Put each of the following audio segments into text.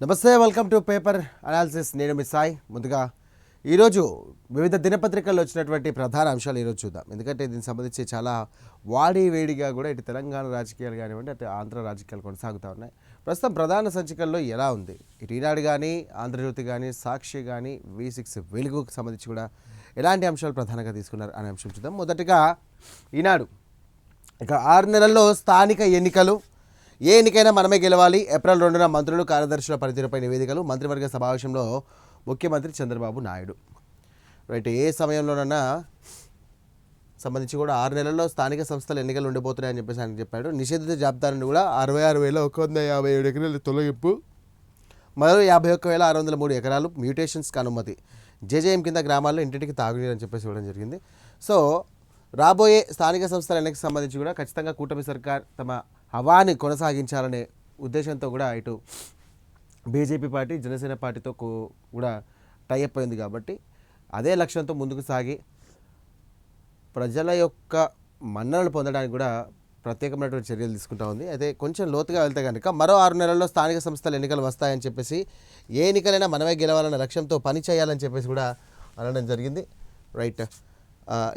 నమస్తే, welcome to paper analysis. నేను మీ సాయి. ముందుగా ఈరోజు వివిధ దినపత్రికల్లో వచ్చినటువంటి ప్రధాన అంశాలు ఈరోజు చూద్దాం. ఎందుకంటే దీనికి సంబంధించి చాలా వేడిగా కూడా ఇటు తెలంగాణ రాజకీయాలు కానివ్వండి, అటు ఆంధ్ర రాజకీయాలు కొనసాగుతూ ఉన్నాయి. ప్రస్తుతం ప్రధాన సంచికల్లో ఎలా ఉంది, ఇటు ఈనాడు కానీ, ఆంధ్రజ్యోతి కానీ, సాక్షి కానీ, V6 వెలుగుకు సంబంధించి కూడా ఎలాంటి అంశాలు ప్రధానంగా తీసుకున్నారు అనే అంశం చూద్దాం. మొదటిగా ఈనాడు, ఇక 6 నెలల్లో స్థానిక ఎన్నికలు, ఏ ఎన్నికైనా మనమే గెలవాలి. ఏప్రిల్ 2న మంత్రులు, కార్యదర్శుల పనితీరుపై నివేదికలు. మంత్రివర్గ సమావేశంలో ముఖ్యమంత్రి చంద్రబాబు నాయుడు. రైట్, ఏ సమయంలోనన్నా సంబంధించి కూడా 6 నెలల్లో స్థానిక సంస్థల ఎన్నికలు ఉండిపోతున్నాయని చెప్పేసి ఆయన చెప్పాడు. నిషేధిత జాబితా నుండి కూడా 66,157 ఎకరాలు తొలగింపు, మరో 51,603 ఎకరాలు మ్యూటేషన్స్కి అనుమతి. జేజేఎం కింద గ్రామాల్లో ఇంటింటికి తాగునీరు అని చెప్పేసి ఇవ్వడం జరిగింది. సో రాబోయే స్థానిక సంస్థల ఎన్నికలకు సంబంధించి కూడా ఖచ్చితంగా కూటమి సర్కార్ తమ హవాని కొనసాగించాలనే ఉద్దేశంతో కూడా ఇటు బీజేపీ పార్టీ, జనసేన పార్టీతో కూడా టైఅప్ అయింది. కాబట్టి అదే లక్ష్యంతో ముందుకు సాగి ప్రజల యొక్క మన్ననలు పొందడానికి కూడా ప్రత్యేకమైనటువంటి చర్యలు తీసుకుంటా ఉంది. అయితే కొంచెం లోతుగా వెళ్తే కనుక మరో 6 నెలల్లో స్థానిక సంస్థల ఎన్నికలు వస్తాయని చెప్పేసి, ఏ ఎన్నికలైనా మనమే గెలవాలన్న లక్ష్యంతో పని చేయాలని చెప్పేసి కూడా అనడం జరిగింది. రైట్,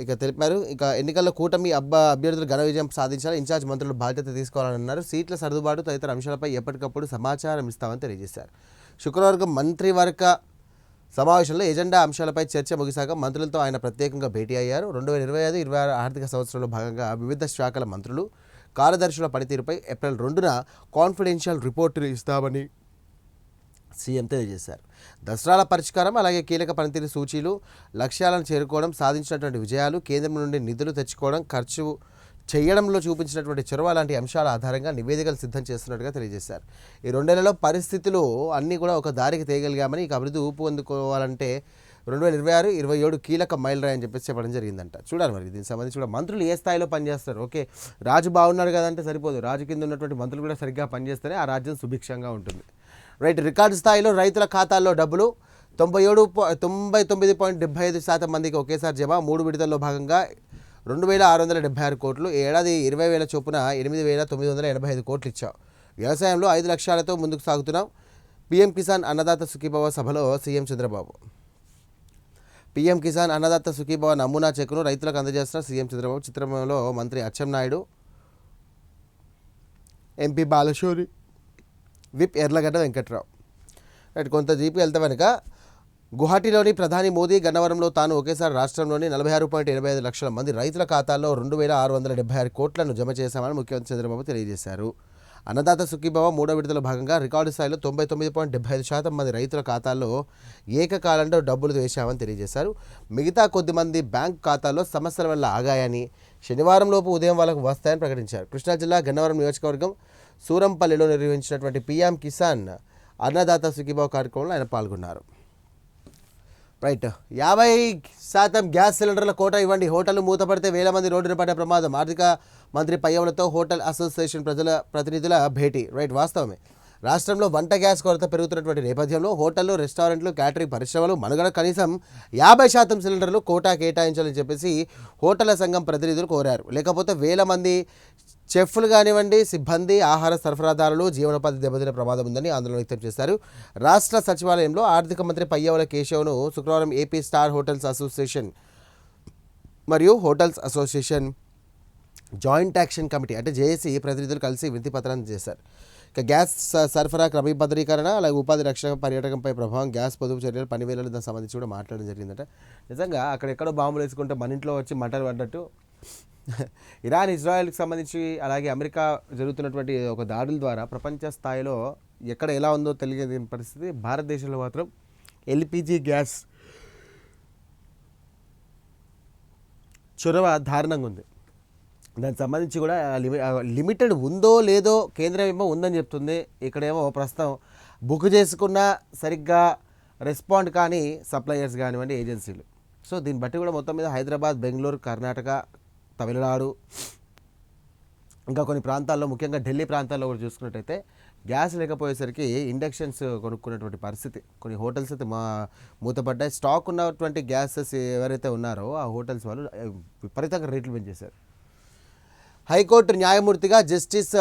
ఇక తెలిపారు. ఇక ఎన్నికల్లో కూటమి అభ్యర్థులు ఘన విజయం సాధించాలని ఇన్ఛార్జ్ మంత్రులు బాధ్యత తీసుకోవాలని అన్నారు. సీట్ల సర్దుబాటు తదితర అంశాలపై ఎప్పటికప్పుడు సమాచారం ఇస్తామని తెలియజేశారు. శుక్రవారం మంత్రివర్గ సమావేశంలో ఎజెండా అంశాలపై చర్చ ముగిశాక మంత్రులతో ఆయన ప్రత్యేకంగా భేటీ అయ్యారు. 2025-26 ఆర్థిక సంవత్సరంలో భాగంగా వివిధ శాఖల మంత్రులు, కార్యదర్శుల పనితీరుపై ఏప్రిల్ 2న కాన్ఫిడెన్షియల్ రిపోర్టులు ఇస్తామని సీఎం తెలియజేశారు. దసరాల పరిష్కారం, అలాగే కీలక పనితీరు సూచీలు, లక్ష్యాలను చేరుకోవడం, సాధించినటువంటి విజయాలు, కేంద్రం నుండి నిధులు తెచ్చుకోవడం, ఖర్చు చేయడంలో చూపించినటువంటి చొరవ లాంటి అంశాల ఆధారంగా నివేదికలు సిద్ధం చేస్తున్నట్టుగా తెలియజేశారు. ఈ 2 నెలల్లో పరిస్థితులు అన్నీ కూడా ఒక దారికి తేయగలిగామని, ఇక అభివృద్ధి ఊపందుకోవాలంటే 2026-27 కీలక మైలురాయి అని చెప్పేసి చెప్పడం జరిగిందంట. చూడాలి మరి దీనికి సంబంధించి కూడా మంత్రులు ఏ స్థాయిలో పనిచేస్తారు. ఓకే, రాజు బాగున్నాడు కదంటే సరిపోదు, రాజు కింద ఉన్నటువంటి మంత్రులు కూడా సరిగ్గా పనిచేస్తేనే ఆ రాజ్యం సుభిక్షంగా ఉంటుంది. రైట్, రికార్డు స్థాయిలో రైతుల ఖాతాల్లో డబ్బులు 99.75% మందికి ఒకేసారి జమ. 3 విడతల్లో భాగంగా 2,676 కోట్లు, ఏడాది 20,000 చొప్పున 8,985 కోట్లు ఇచ్చాం. వ్యవసాయంలో 5 లక్ష్యాలతో ముందుకు సాగుతున్నాం. పీఎం కిసాన్ అన్నదాత సుఖీభవ సభలో సీఎం చంద్రబాబు. పీఎం కిసాన్ అన్నదాత సుఖీభవ నమూనా చెక్కును రైతులకు అందజేస్తున్న సీఎం చంద్రబాబు. చిత్రంలో మంత్రి Atchannaidu, MP Balashowry, whip Erlagadda Venkatrao. Right, కొంత జీపీ వెళ్తే కనుక గువాహటిలోని ప్రధాని మోదీ గన్నవరంలో తాను ఒకేసారి రాష్ట్రంలోని 46.85 లక్షల మంది రైతుల ఖాతాల్లో 2,676 కోట్లను జమ చేశామని ముఖ్యమంత్రి చంద్రబాబు తెలియజేశారు. అన్నదాత సుఖీభవ 3వ విడతలో భాగంగా రికార్డు స్థాయిలో 99.75% మంది రైతుల ఖాతాల్లో ఏకకాలంలో డబ్బులు వేశామని తెలియజేశారు. మిగతా కొద్దిమంది బ్యాంకు ఖాతాల్లో సమస్యల వల్ల ఆగాయని, శనివారంలోపు ఉదయం వాళ్ళకు వస్తాయని ప్రకటించారు. కృష్ణా జిల్లా గన్నవరం నియోజకవర్గం సూరంపల్లిలో నిర్వహించినటువంటి పీఎం కిసాన్ అన్నదాత సుఖీభవ కార్యక్రమంలో ఆయన పాల్గొన్నారు. రైట్, 50% గ్యాస్ సిలిండర్ల కోట ఇవ్వండి, హోటళ్లు మూతపడితే వేల మంది రోడ్డున పడే ప్రమాదం. ఆర్థిక మంత్రి పయ్యవులతో హోటల్ అసోసియేషన్ ప్రతినిధుల భేటీ. రైట్, వాస్తవమే. రాష్ట్రంలో వంట గ్యాస్ కొరత పెరుగుతున్నటువంటి నేపథ్యంలో హోటళ్లు, రెస్టారెంట్లు, క్యాటరింగ్ పరిశ్రమలు మనుగడ కనీసం 50% సిలిండర్లు కోటా కేటాయించాలని చెప్పేసి హోటళ్ల సంఘం ప్రతినిధులు కోరారు. లేకపోతే వేల మంది చెఫ్లు కానివ్వండి, సిబ్బంది, ఆహార సరఫరాదారులు జీవనోపాధి దెబ్బతినే ప్రమాదం ఉందని ఆందోళన వ్యక్తం చేశారు. రాష్ట్ర సచివాలయంలో ఆర్థిక మంత్రి పయ్యవుల కేశవ్ను శుక్రవారం ఏపీ స్టార్ హోటల్స్ అసోసియేషన్ మరియు hotels association joint action committee అంటే జేఏసీ ప్రతినిధులు కలిసి వినతి పత్రాన్ని చేశారు. ఇక గ్యాస్ సరఫరా క్రమబద్ధీకరణ, అలాగే ఉపాధి రక్షణ, పర్యాటకంపై ప్రభావం, గ్యాస్ పొదుపు చర్యలు, పనివేళలు దానికి సంబంధించి కూడా మాట్లాడడం జరిగిందట. నిజంగా అక్కడెక్కడో బాంబులు వేసుకుంటే మన ఇంట్లో వచ్చి మంటలు పడ్డట్టు ఇరాన్, ఇజ్రాయెల్కి సంబంధించి అలాగే అమెరికా జరుగుతున్నటువంటి ఒక దాడుల ద్వారా ప్రపంచ స్థాయిలో ఎక్కడ ఎలా ఉందో తెలియని పరిస్థితి. భారతదేశంలో మాత్రం ఎల్పిజి గ్యాస్ చొరవ దారుణంగా ఉంది. దానికి సంబంధించి కూడా లిమిటెడ్ ఉందో లేదో కేంద్రం ఏమో ఉందని చెప్తుంది. ఇక్కడేమో ప్రస్తుతం బుక్ చేసుకున్న సరిగ్గా రెస్పాండ్ కానీ సప్లయర్స్ కానివ్వండి, ఏజెన్సీలు. సో దీన్ని బట్టి కూడా మొత్తం మీద హైదరాబాద్, బెంగళూరు, కర్ణాటక, తమిళనాడు, ఇంకా కొన్ని ప్రాంతాల్లో ముఖ్యంగా ఢిల్లీ ప్రాంతాల్లో కూడా చూసుకున్నట్టయితే గ్యాస్ లేకపోయేసరికి ఇండక్షన్స్ కొనుక్కున్నటువంటి పరిస్థితి. కొన్ని హోటల్స్ అయితే మూతపడ్డాయి. స్టాక్ ఉన్నటువంటి గ్యాసెస్ ఎవరైతే ఉన్నారో ఆ హోటల్స్ వాళ్ళు విపరీతంగా రేట్లు పెంచేశారు. హైకోర్టు న్యాయమూర్తిగా జస్టిస్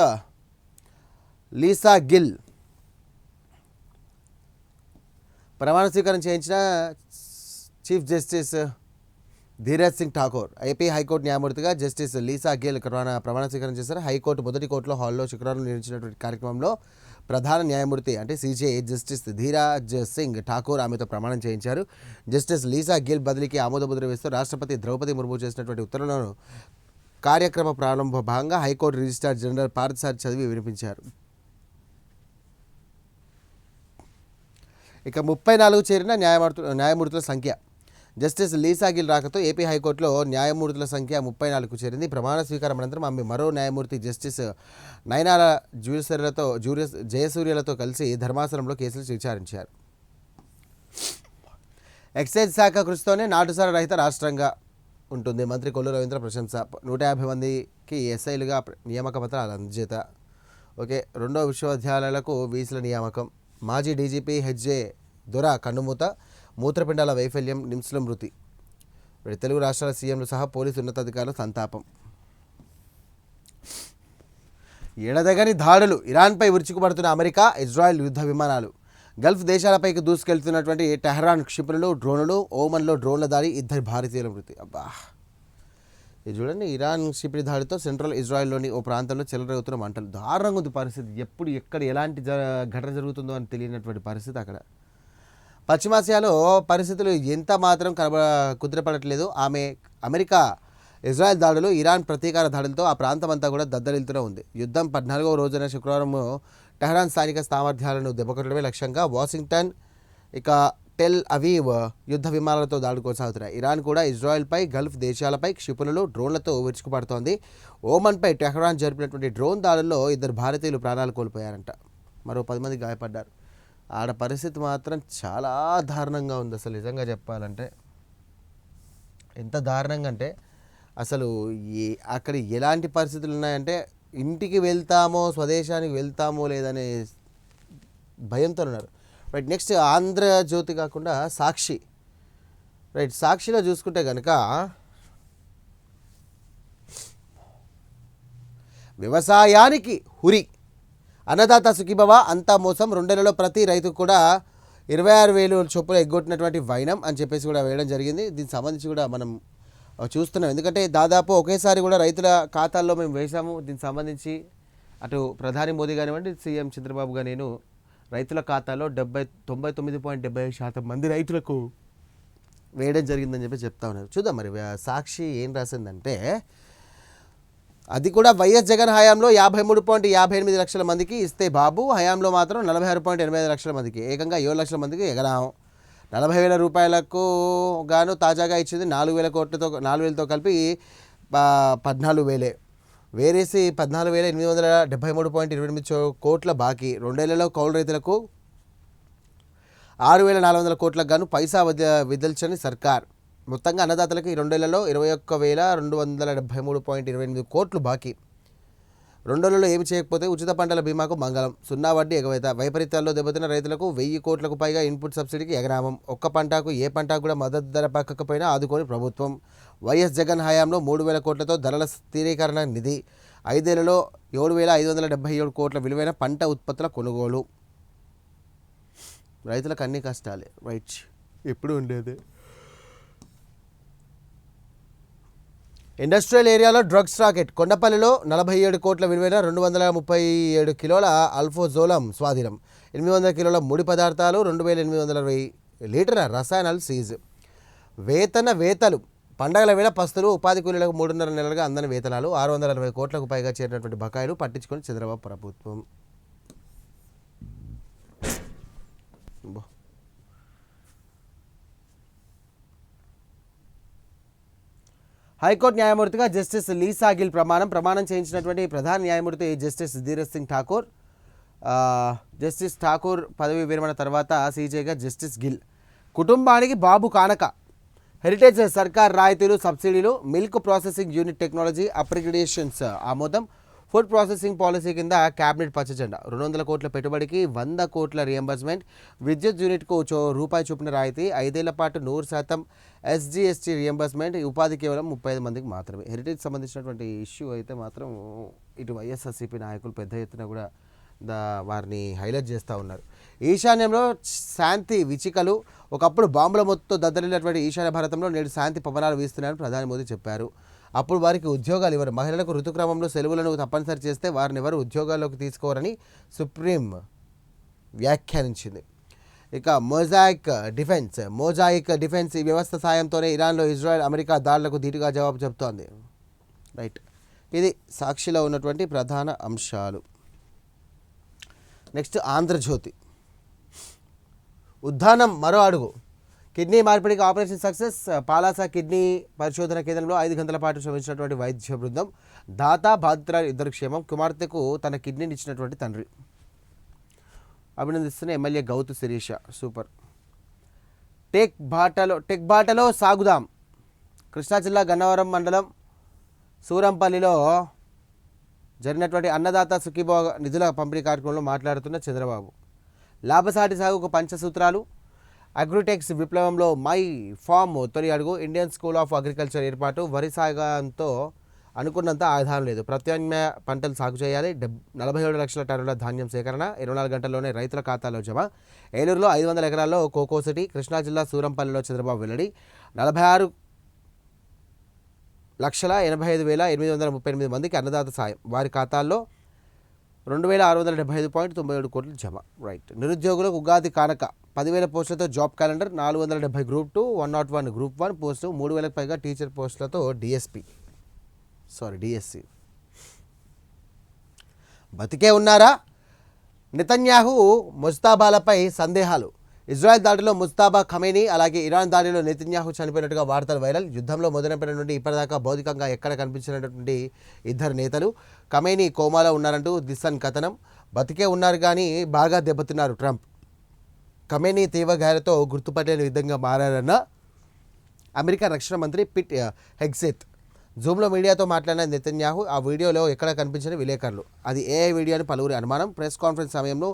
లీసా గిల్ ప్రమాణ స్వీకారం చేయించిన chief justice Dheeraj Singh Thakur AP high court న్యాయమూర్తిగా జస్టిస్ లీసా గిల్ ప్రమాణ స్వీకారం చేశారు. హైకోర్టు మొదటి కోర్టులో హాల్లో శుక్రవారం నిర్వహించినటువంటి కార్యక్రమంలో ప్రధాన న్యాయమూర్తి అంటే సీజే జస్టిస్ ధీరజ్ సింగ్ ఠాకూర్ ఆమెతో ప్రమాణం చేయించారు. జస్టిస్ లీసా గిల్ బదిలీకి ఆమోదముద్ర వేస్తూ రాష్ట్రపతి ద్రౌపది ముర్ము చేసినటువంటి ఉత్తర్వులను కార్యక్రమ ప్రారంభ భాగంగా హైకోర్టు రిజిస్ట్రార్ జనరల్ పార్థసారథి చదివి వినిపించారు. ఇక 34 చేరిన న్యాయమూర్తుల సంఖ్య. జస్టిస్ లీసా గిల్ రాకతో ఏపీ హైకోర్టులో న్యాయమూర్తుల సంఖ్య 34కు చేరింది. ప్రమాణ స్వీకారం అనంతరం ఆమె మరో న్యాయమూర్తి జస్టిస్ నయనాల జయసూర్యలతో కలిసి ధర్మాసనంలో కేసులు విచారించారు. ఎక్సైజ్ శాఖ కృషితోనే నాటుసారా రహిత రాష్ట్రంగా ఉంటుంది. మంత్రి కొల్లు రవీంద్ర ప్రశంస. 150 మందికి ఎస్ఐలుగా నియామక పత్రాలు అందజేత. ఓకే, 2 విశ్వవిద్యాలయాలకు వీసుల నియామకం. మాజీ డీజీపీ హెచ్జే దొర కన్నుమూత. మూత్రపిండాల వైఫల్యం, నిమ్స్లో మృతి. తెలుగు రాష్ట్రాల సీఎంలు సహా పోలీసు ఉన్నతాధికారులు సంతాపం. ఎడదగని దాడులు. ఇరాన్పై విరుచుకుపడుతున్న అమెరికా, ఇజ్రాయెల్ యుద్ధ విమానాలు. గల్ఫ్ దేశాలపైకి దూసుకెళ్తున్నటువంటి టెహ్రాన్ క్షిపణులు, డ్రోన్లు. ఓమన్లో డ్రోన్ల దాడి, 2 భారతీయుల మృతి. అబ్బా, ఇది చూడండి, ఇరాన్ క్షిపణి దాడితో సెంట్రల్ ఇజ్రాయెల్లోని ఓ ప్రాంతంలో చెలరేగుతున్న మంటలు. దారుణంగా ఉంది పరిస్థితి. ఎప్పుడు ఎక్కడ ఎలాంటి ఘటన జరుగుతుందో అని తెలియనటువంటి పరిస్థితి అక్కడ. పశ్చిమాసియాలో పరిస్థితులు ఎంత మాత్రం కుదిరపడట్లేదు. అమెరికా ఇజ్రాయెల్ దాడులు, ఇరాన్ ప్రతీకార దాడులతో ఆ ప్రాంతం అంతా కూడా దద్దరిల్లుతూనే ఉంది. యుద్ధం 14వ రోజున శుక్రవారం టెహ్రాన్ స్థానిక సామర్థ్యాలను దెబ్బకొట్టడమే లక్ష్యంగా వాషింగ్టన్, ఇక టెల్ అవీవ్ యుద్ధ విమానాలతో దాడులు కొనసాగుతున్నాయి. ఇరాన్ కూడా ఇజ్రాయెల్పై, గల్ఫ్ దేశాలపై క్షిపణులు, డ్రోన్లతో విరుచుకుపడుతోంది. ఓమన్పై టెహ్రాన్ జరిపినటువంటి డ్రోన్ దాడుల్లో 2 భారతీయులు ప్రాణాలు కోల్పోయారంట. మరో 10 మంది గాయపడ్డారు. ఆడ పరిస్థితి మాత్రం చాలా దారుణంగా ఉంది. అసలు నిజంగా చెప్పాలంటే ఎంత దారుణంగా అంటే అసలు అక్కడ ఎలాంటి పరిస్థితులు ఉన్నాయంటే ఇంటికి వెళ్తామో, స్వదేశానికి వెళ్తామో లేదనే భయంతో ఉన్నారు. రైట్, నెక్స్ట్ ఆంధ్రజ్యోతి కాకుండా సాక్షి. రైట్, సాక్షిలో చూసుకుంటే కనుక వ్యవసాయానికి హురి, అన్నదాత సుఖీభవ, అంతా మోసం, 2 నెలల్లో ప్రతి రైతుకు కూడా 26,000 చొప్పున ఎగ్గొట్టినటువంటి వైనం అని చెప్పేసి కూడా వేయడం జరిగింది. దీనికి సంబంధించి కూడా మనం చూస్తున్నాం. ఎందుకంటే దాదాపు ఒకేసారి కూడా రైతుల ఖాతాల్లో మేము వేసాము. దీనికి సంబంధించి అటు ప్రధాని మోదీ కానివ్వండి, సీఎం చంద్రబాబు గారు నేను రైతుల ఖాతాలో 99.75% మంది రైతులకు వేయడం జరిగిందని చెప్పి చెప్తా ఉన్నారు. చూద్దాం మరి సాక్షి ఏం రాసిందంటే, అది కూడా వైఎస్ జగన్ హయాంలో 53.58 లక్షల మందికి ఇస్తే బాబు హయాంలో మాత్రం 46.85 లక్షల మందికి, ఏకంగా 7 లక్షల మందికి ఎగరాం. 40,000 రూపాయలకు గాను తాజాగా ఇచ్చింది 4,000తో కలిపి 14,000 వేరేసి 14,873.28 కోట్ల బాకీ. 2 ఏళ్లలో కౌలు రైతులకు 6,400 కోట్లకు గాను పైసా విదల్చని సర్కార్. మొత్తంగా అన్నదాతలకు ఈ 2 ఏళ్లలో 21,273.28 కోట్లు బాకీ. 2 ఏళ్లలో ఏమి చేయకపోతే ఉచిత పంటల బీమాకు మంగళం, 0 వడ్డీ ఎగవేత. వైపరీత్యాల్లో దెబ్బతిన్న రైతులకు 1,000 కోట్లకు పైగా ఇన్పుట్ సబ్సిడీకి ఎగరామం. ఒక్క పంటకు ఏ పంటకు కూడా మద్దతు ధర పక్కకపోయినా ఆదుకోని ప్రభుత్వం. వైఎస్ జగన్ హయాంలో 3,000 కోట్లతో ధరల స్థిరీకరణ నిధి. 5 ఏళ్లలో 7,577 కోట్ల విలువైన పంట ఉత్పత్తుల కొనుగోలు. రైతులకు అన్ని కష్టాలే. రైట్, ఎప్పుడు ఉండేది. ఇండస్ట్రియల్ ఏరియాలో డ్రగ్స్ రాకెట్. కొండపల్లిలో 47 కోట్ల విలువైన 237 కిలోల అల్ఫోజోలం స్వాధీనం. 800 కిలోల ముడి పదార్థాలు, 2,820 లీటర్ల రసాయనాలు సీజ్. వేతలు. పండగల వేళ పస్తులు, ఉపాధి కూలీలకు 3.5 నెలలుగా అందని వేతనాలు. 660 కోట్లకు పైగా చేరినటువంటి బకాయిలు పట్టించుకొని చంద్రబాబు ప్రభుత్వం. హైకోర్టు న్యాయమూర్తిగా జస్టిస్ లీసా గిల్ ప్రమాణం చేయించినటువంటి ప్రధాన న్యాయమూర్తి జస్టిస్ ధీరజ్ సింగ్ ఠాకూర్. జస్టిస్ ఠాకూర్ పదవి విరమణ తర్వాత సీజేగా జస్టిస్ గిల్. కుటుంబానికి బాబు కానక. హెరిటేజ్ సర్కార్ రాయితీలు, సబ్సిడీలు. Milk processing unit technology upgradations ఆమోదం. ఫుడ్ ప్రాసెసింగ్ పాలసీ కింద క్యాబినెట్ పచ్చజెండా. 200 కోట్ల పెట్టుబడికి 100 కోట్ల రియంబర్స్మెంట్. విద్యుత్ యూనిట్కు రూపాయి చొప్పున రాయితీ. 5 ఏళ్ల పాటు 100% ఎస్జీఎస్టీ రియంబర్స్మెంట్. ఉపాధి కేవలం 35 మందికి మాత్రమే. హెరిటేజ్ సంబంధించినటువంటి ఇష్యూ అయితే మాత్రం ఇటు వైఎస్ఆర్సీపీ నాయకులు పెద్ద ఎత్తున కూడా వారిని హైలైట్ చేస్తూ ఉన్నారు. ఈశాన్యంలో శాంతి విచికలు. ఒకప్పుడు బాంబుల మొత్తం దద్దరిల్లినటువంటి ఈశాన్య భారతంలో నేడు శాంతి పవనాలు వీస్తున్నాయని ప్రధాని మోదీ చెప్పారు. అప్పుడు వారికి ఉద్యోగాలు ఇవ్వరు. మహిళలకు ఋతుక్రమంలో సెలవులను తప్పనిసరి చేస్తే వారిని ఎవరు ఉద్యోగాల్లోకి తీసుకోరని సుప్రీం వ్యాఖ్యానించింది. ఇక మొజాయిక్ డిఫెన్స్ ఈ వ్యవస్థ సాయంతోనే ఇరాన్లో ఇజ్రాయెల్ అమెరికా దాడులకు ధీటుగా జవాబు చెబుతోంది. రైట్, ఇది సాక్షిలో ఉన్నటువంటి ప్రధాన అంశాలు. నెక్స్ట్ ఆంధ్రజ్యోతి. ఉద్దానం మరో అడుగు. కిడ్నీ మార్పిడికి ఆపరేషన్ సక్సెస్. పాలాస కిడ్నీ పరిశోధన కేంద్రంలో 5 గంటల పాటు శ్రమించినటువంటి వైద్య బృందం. దాత బాధితురాలు ఇద్దరు క్షేమం. కుమార్తెకు తన కిడ్నీని ఇచ్చినటువంటి తండ్రి. అభినందిస్తున్న MLA Gouthu Sirisha. Super. Tech బాటలో సాగుదాం. కృష్ణా జిల్లా గన్నవరం మండలం సూరంపల్లిలో జరిగినటువంటి అన్నదాత సుఖీభావ నిధుల పంపిణీ కార్యక్రమంలో మాట్లాడుతున్న చంద్రబాబు. లాభసాటి సాగుకు పంచసూత్రాలు. అగ్రిటెక్స్ విప్లవంలో మై ఫామ్ తొలి అడుగు. ఇండియన్ స్కూల్ ఆఫ్ అగ్రికల్చర్ ఏర్పాటు. వరి సాగంతో అనుకున్నంత ఆధారం లేదు. ప్రత్యామ్నాయ పంటలు సాగు చేయాలి. 47 లక్షల టన్నుల ధాన్యం సేకరణ 24 గంటల్లోనే రైతుల ఖాతాలో జమ. ఏలూరులో 500 ఎకరాల్లో కోకో సిటీ. కృష్ణా జిల్లా సూరంపల్లిలో చంద్రబాబు వెల్లడి. 46,85,838 మందికి అన్నదాత సాయం. వారి ఖాతాల్లో 2,675.97 కోట్లు జమ. రైట్. నిరుద్యోగులకు ఉగాది కానక 10,000 పోస్టులతో job calendar. 470 group 2, 101 group 1 post. 3,000కు పైగా టీచర్ పోస్టులతో డిఎస్సి. బతికే ఉన్నారా? నెతన్యాహు ముస్తాబాలపై సందేహాలు. ఇజ్రాయెల్ దాడిలో ముస్తాబా ఖమేనీ, అలాగే ఇరాన్ దాడిలో నెతన్యాహు చనిపోయినట్టుగా వార్తలు వైరల్. యుద్ధంలో మొదలైన నుండి ఇప్పటిదాకా భౌతికంగా ఎక్కడ కనిపించినటువంటి ఇద్దరు నేతలు. ఖమేనీ కోమాలో ఉన్నారంటూ దిసన్ కథనం. బతికే ఉన్నారు కానీ బాగా దెబ్బతిన్నారు ట్రంప్. ఖమేనీ తీవ్ర గాయాలతో గుర్తుపట్టలేని విధంగా మారారన్న అమెరికా రక్షణ మంత్రి పిట్ హెగ్సెత్. జూమ్లో మీడియాతో మాట్లాడిన నెతన్యాహు ఆ వీడియోలో ఎక్కడ కనిపించిన విలేకరులు. అది ఏఐ వీడియో అని పలువురి అనుమానం. ప్రెస్ కాన్ఫరెన్స్ సమయంలో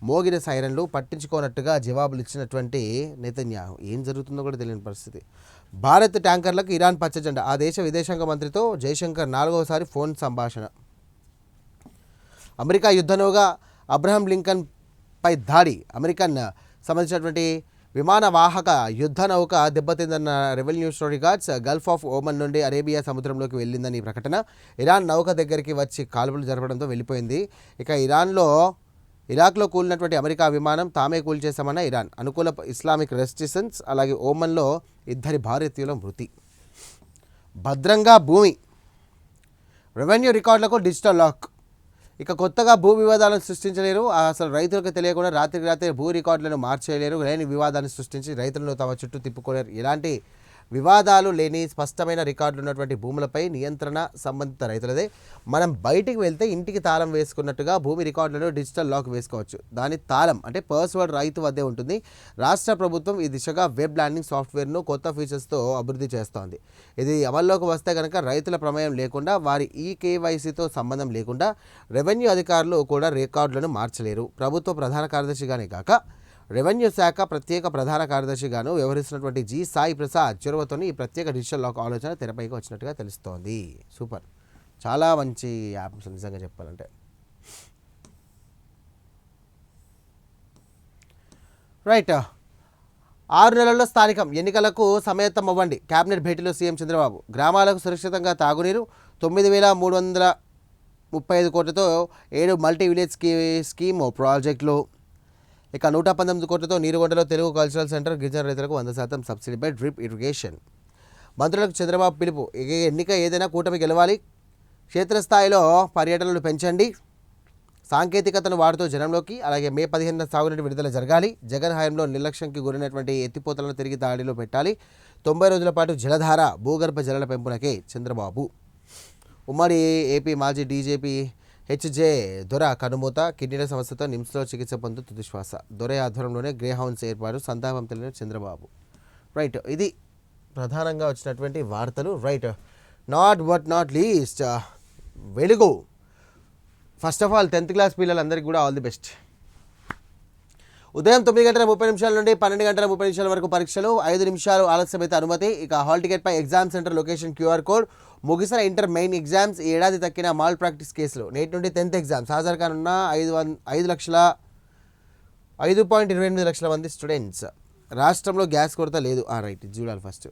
మోగిన సైరన్లు పట్టించుకోనట్టుగా జవాబులు ఇచ్చినటువంటి నెతన్యాహు. ఏం జరుగుతుందో కూడా తెలియని పరిస్థితి. భారత్ ట్యాంకర్లకు ఇరాన్ పచ్చజెండా. ఆ దేశ విదేశాంగ మంత్రితో జైశంకర్ 4వసారి ఫోన్ సంభాషణ. అమెరికా యుద్ధనౌగా అబ్రహం లింకన్ పై దాడి. అమెరికన్ సంబంధించినటువంటి విమాన వాహక యుద్ధ నౌక దెబ్బతిందన్న revolutionary guards. Gulf of Oman నుండి అరేబియా సముద్రంలోకి వెళ్ళిందని ప్రకటన. ఇరాన్ నౌక దగ్గరికి వచ్చి కాల్పులు జరపడంతో వెళ్ళిపోయింది. ఇక ఇరాక్లో కూలినటువంటి అమెరికా విమానం తామే కూల్చేశామన్న ఇరాన్. అనుకూల ఇస్లామిక్ రెసిస్టెన్స్. అలాగే ఓమన్లో 2 భారతీయుల మృతి. భద్రంగా భూమి. రెవెన్యూ రికార్డులకు డిజిటల్ లాక్. ఇక కొత్తగా భూ వివాదాలను సృష్టించలేరు. అసలు రైతులకు తెలియకుండా రాత్రికి రాత్రి భూ రికార్డులను మార్చేయలేరు. లేని వివాదాన్ని సృష్టించి రైతులను తమ చుట్టూ తిప్పుకోలేరు. ఎలాంటి వివాదాలు లేని స్పష్టమైన రికార్డులు ఉన్నటువంటి భూములపై నియంత్రణ సంబంధిత రైతులదే. మనం బయటికి వెళ్తే ఇంటికి తాళం వేసుకున్నట్టుగా భూమి రికార్డులను డిజిటల్ లాక్ వేసుకోవచ్చు. దాని తాళం అంటే పాస్వర్డ్ రైతు వద్దే ఉంటుంది. రాష్ట్ర ప్రభుత్వం ఈ దిశగా వెబ్ ల్యాండింగ్ సాఫ్ట్వేర్ను కొత్త ఫీచర్స్తో అభివృద్ధి చేస్తోంది. ఇది అమల్లోకి వస్తే కనుక రైతుల ప్రమేయం లేకుండా, వారి కేవైసీతో సంబంధం లేకుండా రెవెన్యూ అధికారులు కూడా రికార్డులను మార్చలేరు. ప్రభుత్వ ప్రధాన కార్యదర్శిగానే కాక రెవెన్యూ శాఖ ప్రత్యేక ప్రధాన కార్యదర్శిగాను వ్యవహరిస్తున్నటువంటి జి సాయి ప్రసాద్ చొరవతోని ఈ ప్రత్యేక డిజిటల్ లాక్ ఆలోచన తెరపైకి వచ్చినట్టుగా తెలుస్తోంది. సూపర్, చాలా మంచి యాప్ నిజంగా చెప్పాలంటే. రైట్. 6 నెలల్లో స్థానికం ఎన్నికలకు సమాయత్తం అవ్వండి. కేబినెట్ భేటీలో సీఎం చంద్రబాబు. గ్రామాలకు సురక్షితంగా తాగునీరు. 9,335 కోట్లతో 7 మల్టీ విలేజ్ స్కీమ్ ప్రాజెక్టులు. ఇక 119 కోట్లతో నీరుగొండలో తెలుగు కల్చరల్ సెంటర్. గిరిజన రైతులకు 100% సబ్సిడీపై డ్రిప్ ఇరిగేషన్. మంత్రులకు చంద్రబాబు పిలుపు. ఎన్నిక ఏదైనా కూటమి గెలవాలి. క్షేత్రస్థాయిలో పర్యటనలు పెంచండి. సాంకేతికతను వాడుతూ జనంలోకి. అలాగే మే 15న సాగునీటి విడుదల జరగాలి. జగన్ హయాంలో నిర్లక్ష్యంకి గురైనటువంటి ఎత్తిపోతలను తిరిగి దాడిలో పెట్టాలి. 90 రోజుల పాటు జలధార భూగర్భ జలాల పెంపునకే చంద్రబాబు. ఉమ్మడి ఏపీ మాజీ డీజీపీ హెచ్జే దొర కనుమూత. కిడ్నీల సమస్యతో నిమ్స్లో చికిత్స పొందుతూ తుదిశ్వాస. దొర ఆధ్వర్యంలోనే గ్రే హౌన్స్ ఏర్పాటు. సంతాపం తెలియని చంద్రబాబు. రైట్, ఇది ప్రధానంగా వచ్చినటువంటి వార్తలు. రైట్. నాట్ లీస్ట్ వెలుగు. First of all 10th class పిల్లలందరికీ కూడా ఆల్ ది బెస్ట్. ఉదయం 9:30 నుండి 12:30 వరకు పరీక్షలు, 5 నిమిషాలు ఆలస్యమైతే అనుమతి. ఇక హాల్ టికెట్పై exam centre location QR code. ముగిసిన ఇంటర్ మెయిన్ ఎగ్జామ్స్, ఈ ఏడాది తక్కిన మాల్ ప్రాక్టీస్ కేసులు. నేటి నుండి 10th ఎగ్జామ్స్ హాజరుకానున్న 5.28 లక్షల మంది స్టూడెంట్స్. రాష్ట్రంలో గ్యాస్ కొరత లేదు. రైట్, చూడాలి ఫస్ట్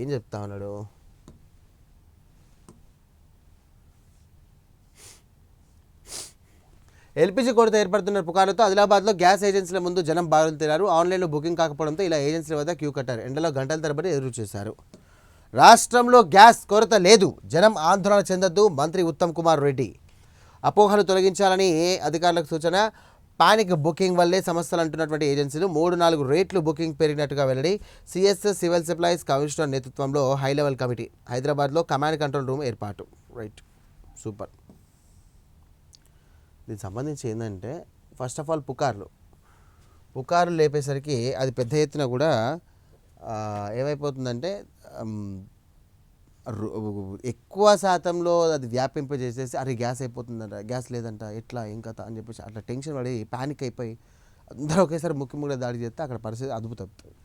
ఏం చెప్తా ఉన్నాడు. ఎల్పీజీ కొరత ఏర్పడుతున్న పుకారుతో ఆదిలాబాద్లో గ్యాస్ ఏజెన్సీల ముందు జనం బారులు తీరారు. ఆన్లైన్లో బుకింగ్ కాకపోవడంతో ఇలా ఏజెన్సీల వద్ద క్యూ కట్టారు. ఎండలో గంటల తరబడి ఎదురు చూశారు. రాష్ట్రంలో గ్యాస్ కొరత లేదు, జనం ఆందోళన చెందొద్దు. మంత్రి ఉత్తమ్ కుమార్ రెడ్డి అపోహలు తొలగించాలని అధికారులకు సూచన. పానిక్ బుకింగ్ వల్లే సమస్యలు అంటున్నటువంటి ఏజెన్సీలు 3-4 రేట్లు బుకింగ్ పెరిగినట్టుగా వెల్లడి. సిఎస్ సివిల్ సప్లైస్ కమిషనర్ నేతృత్వంలో హై లెవెల్ కమిటీ. హైదరాబాద్లో కమాండ్ కంట్రోల్ రూమ్ ఏర్పాటు. Right, super. దీనికి సంబంధించి ఏంటంటే ఫస్ట్ ఆఫ్ ఆల్ పుకార్లు లేపేసరికి అది పెద్ద ఎత్తున కూడా ఏమైపోతుందంటే ఎక్కువ శాతంలో అది వ్యాపింపజేసేసి అరే గ్యాస్ అయిపోతుందంట, గ్యాస్ లేదంట, ఎట్లా ఏం కథ అని చెప్పేసి అట్లా టెన్షన్ పడి పానిక్ అయిపోయి అందరూ ఒకేసారి ముఖ్యముగా దాడి చేస్తే అక్కడ పరిస్థితి అదుపు తప్పుతుంది.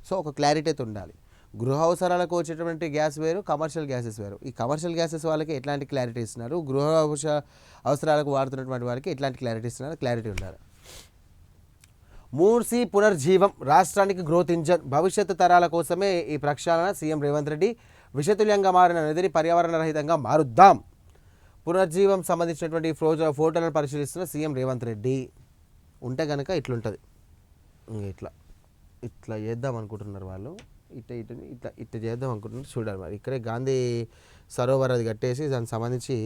సో ఒక క్లారిటీ అయితే ఉండాలి. గృహ అవసరాలకు వచ్చేటువంటి గ్యాస్ వేరు, కమర్షియల్ గ్యాసెస్ వేరు. ఈ కమర్షియల్ గ్యాసెస్ వాళ్ళకి ఎట్లాంటి క్లారిటీ ఇస్తున్నారు, గృహ అవసరాలకు వాడుతున్నటువంటి వారికి ఎట్లాంటి క్లారిటీ ఇస్తున్నారు, క్లారిటీ ఉండాలి. మూసీ పునర్జీవం రాష్ట్రానికి గ్రోత్ ఇంజన్. భవిష్యత్తు తరాల కోసమే ఈ ప్రక్షాళన. సీఎం రేవంత్ రెడ్డి విషతుల్యంగా మారిన నదిని పర్యావరణ రహితంగా మారుద్దాం. పునర్జీవం సంబంధించినటువంటి ఫోటోలను పరిశీలిస్తున్న సీఎం రేవంత్ రెడ్డి. ఉంటే కనుక ఇట్లుంటుంది, ఇట్లా చేద్దాం అనుకుంటున్నారు వాళ్ళు. ఇట్లా చేద్దాం అనుకుంటున్నారు. చూడాలి మరి. ఇక్కడే గాంధీ సరోవర్ అది కట్టేసి దానికి సంబంధించి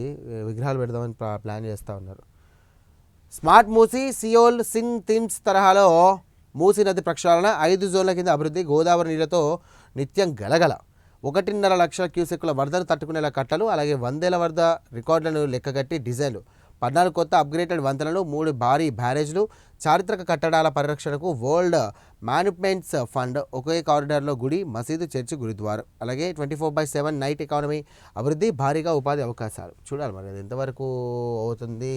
విగ్రహాలు పెడదామని ప్లాన్ చేస్తూ ఉన్నారు. స్మార్ట్ మూసీ, సియోల్, సింగ్ థిమ్స్ తరహాలో మూసీ నది ప్రక్షాళన. 5 జోన్ల కింద అభివృద్ధి. గోదావరి నీళ్లతో నిత్యం గలగల. 1.5 లక్షల క్యూసెక్కుల వరదను తట్టుకునేలా కట్టలు. అలాగే 100 వరద రికార్డులను లెక్కగట్టి డిజైన్లు. 14 కొత్త అప్గ్రేడెడ్ వంతెనలు, 3 భారీ బ్యారేజ్లు. చారిత్రక కట్టడాల పరిరక్షణకు వరల్డ్ మాన్యుమెంట్స్ ఫండ్. ఒకే కారిడార్లో గుడి, మసీదు, చర్చి, గురుద్వారం. అలాగే 24/7 నైట్ ఎకానమీ అభివృద్ధి. భారీగా ఉపాధి అవకాశాలు. చూడాలి మరి అది ఎంతవరకు అవుతుంది,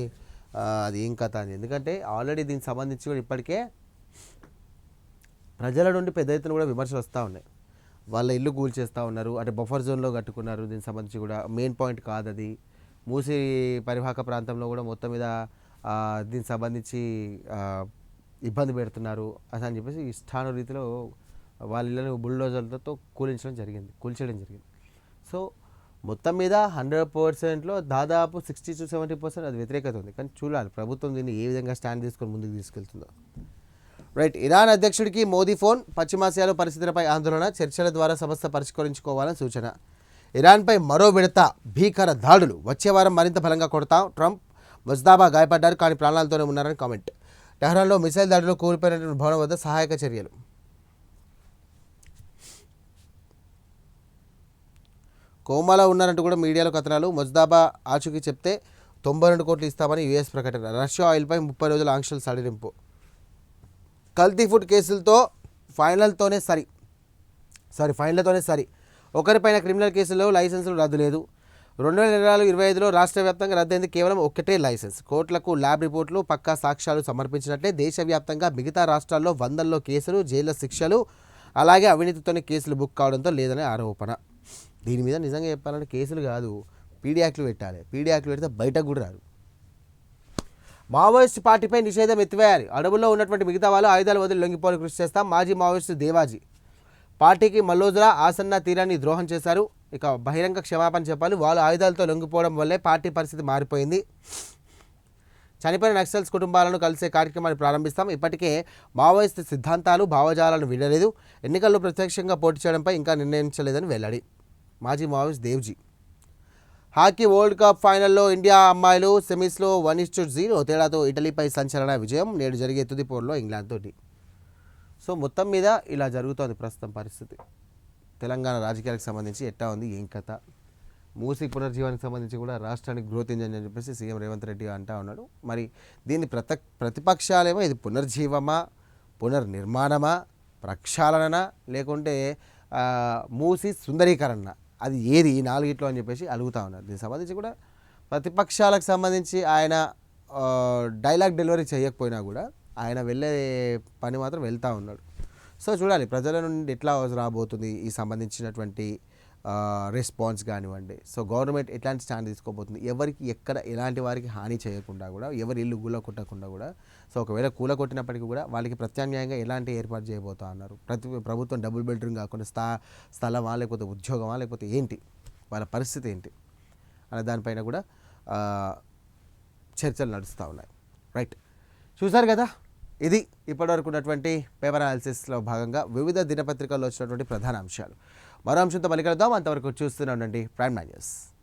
అది ఏం కథ అని. ఎందుకంటే ఆల్రెడీ దీనికి సంబంధించి కూడా ఇప్పటికే ప్రజల నుండి పెద్ద ఎత్తున కూడా విమర్శలు వస్తూ ఉన్నాయి. వాళ్ళ ఇల్లు కూల్చేస్తూ ఉన్నారు, అంటే బఫర్ జోన్లో కట్టుకున్నారు. దీనికి సంబంధించి కూడా మెయిన్ పాయింట్ కాదు అది. మూసీ పరివాహక ప్రాంతంలో కూడా మొత్తం మీద దీనికి సంబంధించి ఇబ్బంది పెడుతున్నారు అని చెప్పేసి ఇష్టాను రీతిలో వాళ్ళ ఇళ్ళని బుల్డోజర్లతో కూల్చడం జరిగింది. సో మొత్తం మీద 100%లో దాదాపు 60 to 70% అది వ్యతిరేకత ఉంది. కానీ చూడాలి ప్రభుత్వం దీన్ని ఏ విధంగా స్టాండ్ తీసుకొని ముందుకు తీసుకెళ్తుందో. రైట్, ఇరాన్ అధ్యక్షుడికి మోదీ ఫోన్. పశ్చిమాసియాలో పరిస్థితులపై ఆందోళన. చర్చల ద్వారా సమస్య పరిష్కరించుకోవాలని సూచన. ఇరాన్పై మరో విడత భీకర దాడులు. వచ్చే వారం మరింత బలంగా కొడతాం. ట్రంప్. ముజ్దాబా గాయపడ్డారు కానీ ప్రాణాలతోనే ఉన్నారని కామెంట్. టెహ్రాన్లో మిసైల్ దాడిలో కూలిపోయినటువంటి భవనం వద్ద సహాయక చర్యలు. కోమాలో ఉన్నారంటూ కూడా మీడియాలో కథనాలు. ముజ్దాబా ఆచూకీ చెప్తే 92 కోట్లు ఇస్తామని యుఎస్ ప్రకటన. రష్యా ఆయిల్పై 30 రోజుల ఆంక్షలు సడలింపు. కల్తీ ఫుడ్ కేసులతో ఫైనల్తోనే సరి. ఒకరిపైన క్రిమినల్ కేసుల్లో లైసెన్సులు రద్దు లేదు. 2024-25లో రాష్ట్ర వ్యాప్తంగా రద్దయింది కేవలం ఒక్కటే లైసెన్స్. కోర్టులకు ల్యాబ్ రిపోర్టులు, పక్కా సాక్ష్యాలు సమర్పించినట్లే. దేశవ్యాప్తంగా మిగతా రాష్ట్రాల్లో 100లో కేసులు, జైల్లో శిక్షలు, అలాగే అవినీతితోనే కేసులు బుక్ కావడంతో లేదనే ఆరోపణ. దీని మీద నిజంగా చెప్పాలంటే కేసులు కాదు, పీడీ యాక్ట్లు పెట్టాలి. పీడీ యాక్ట్లు పెడితే బయటకు కూడా రారు. మావోయిస్ట్ పార్టీపై నిషేధం ఎత్తివేయాలి. అడవుల్లో ఉన్నటువంటి మిగతా వాళ్ళు ఆయుధాలు వదిలి లొంగిపోని కృషి చేస్తాం. మాజీ మావోయిస్టు దేవాజీ. పార్టీకి మల్లోజుల ఆసన్న తీరాన్ని ద్రోహం చేశారు. ఇక బహిరంగ క్షమాపణ చెప్పాలి. వాళ్ళు ఆయుధాలతో లొంగిపోవడం వల్లే పార్టీ పరిస్థితి మారిపోయింది. చనిపోయిన నక్సల్స్ కుటుంబాలను కలిసే కార్యక్రమాన్ని ప్రారంభిస్తాం. ఇప్పటికే మావోయిస్ట్ సిద్ధాంతాలు, భావజాలను వీడలేదు. ఎన్నికల్లో ప్రత్యక్షంగా పోటీ చేయడంపై ఇంకా నిర్ణయించలేదని వెల్లడి. మాజీ Maoist Devji. Hockey world cup ఫైనల్లో ఇండియా అమ్మాయిలు సెమీస్లో 1-0 తేడాతో ఇటలీపై సంచలన విజయం. నేడు జరిగే తుది పోరులో ఇంగ్లాండ్ తోటి. సో మొత్తం మీద ఇలా జరుగుతోంది ప్రస్తుతం పరిస్థితి. తెలంగాణ రాజకీయాలకు సంబంధించి ఎట్టా ఉంది, ఏం కథ. మూసీ పునర్జీవానికి సంబంధించి కూడా రాష్ట్రానికి గ్రోత్ ఇంజన్ అని చెప్పేసి సీఎం రేవంత్ రెడ్డి అంటా ఉన్నాడు. మరి దీన్ని ప్రతిపక్షాలేమో ఇది పునర్జీవమా, పునర్నిర్మాణమా, ప్రక్షాళన, లేకుంటే మూసీ సుందరీకరణ, అది ఏది ఈ 4 అని చెప్పేసి అడుగుతూ ఉన్నారు. దీనికి సంబంధించి కూడా ప్రతిపక్షాలకు సంబంధించి ఆయన డైలాగ్ డెలివరీ చేయకపోయినా కూడా ఆయన వెళ్ళే పని మాత్రం వెళ్తూ ఉన్నాడు. సో చూడాలి ప్రజల నుండి ఎట్లా రాబోతుంది ఈ సంబంధించినటువంటి రెస్పాన్స్ కానివ్వండి. సో గవర్నమెంట్ ఎట్లాంటి స్టాండ్ తీసుకోబోతుంది, ఎవరికి ఎక్కడ ఎలాంటి వారికి హాని చేయకుండా కూడా, ఎవరి ఇల్లు కూల కొట్టకుండా కూడా. సో ఒకవేళ కూల కొట్టినప్పటికీ కూడా వాళ్ళకి ప్రత్యామ్నాయంగా ఎలాంటి ఏర్పాటు చేయబోతా అన్నారు. ప్రభుత్వం డబుల్ బెడ్రూమ్ కాకుండా స్థలమా, లేకపోతే ఉద్యోగమా, లేకపోతే ఏంటి వాళ్ళ పరిస్థితి ఏంటి అనే దానిపైన కూడా చర్చలు నడుస్తూ ఉన్నాయి. రైట్, చూసారు కదా, ఇది ఇప్పటివరకు ఉన్నటువంటి పేపర్ అనాలిసిస్లో భాగంగా వివిధ దినపత్రికల్లో వచ్చినటువంటి ప్రధాన అంశాలు. మరో అంశంతో మళ్ళీ కలుద్దాం. అంతవరకు చూస్తూనే ఉండండి ప్రైమ్ నైన్ న్యూస్.